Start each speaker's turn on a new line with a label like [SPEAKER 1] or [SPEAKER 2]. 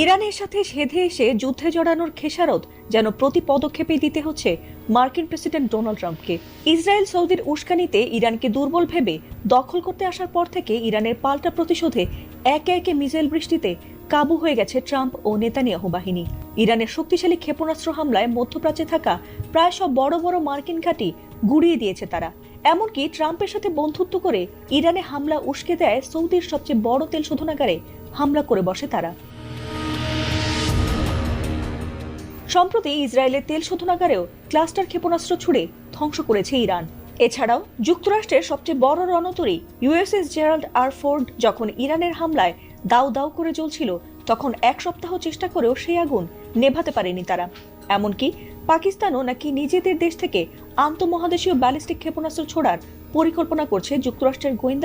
[SPEAKER 1] ইরানের সাথে সেধে এসে যুদ্ধে জড়ানোর খেসারত যেন প্রতি পদক্ষেপেই দিতে হচ্ছে মার্কিন প্রেসিডেন্ট ডোনাল্ড ট্রাম্পকে। ইসরায়েল সৌদির উস্কানিতে ইরানকে দুর্বল ভেবে দখল করতে আসার পর থেকে ইরানের পাল্টা প্রতিশোধে একে একে মিসাইল বৃষ্টিতে কাবু হয়ে গেছে ট্রাম্প ও নেতানিয়াহু বাহিনী। ইরানের শক্তিশালী ক্ষেপণাস্ত্র হামলায় মধ্যপ্রাচ্যে থাকা প্রায় সব বড় বড় মার্কিন ঘাঁটি গুড়িয়ে দিয়েছে তারা। এমনকি ট্রাম্পের সাথে বন্ধুত্ব করে ইরানে হামলা উস্কে দেয় সৌদির সবচেয়ে বড় তেল শোধনাগারে হামলা করে বসে তারা। সম্প্রতি ইসরায়েলের তেল শোধনাগারেও ক্লাস্টার ক্ষেপণাস্ত্র ছুড়ে ধ্বংস করেছে ইরান। এছাড়াও যুক্তরাষ্ট্রের সবচেয়ে বড় রণতরী ইউএসএস জেরাল্ড আর ফোর্ড যখন ইরানের হামলায় দাউ দাউ করে জ্বলছিল, তখন এক সপ্তাহ চেষ্টা করেও সেই আগুন নেভাতে পারেনি তারা। এমনকি পাকিস্তানও নাকি নিজেদের দেশ থেকে আন্তঃমহাদেশীয় ব্যালিস্টিক ক্ষেপণাস্ত্র ছোড়ার পরিকল্পনা করছে যুক্তরাষ্ট্রের গোয়েন্দা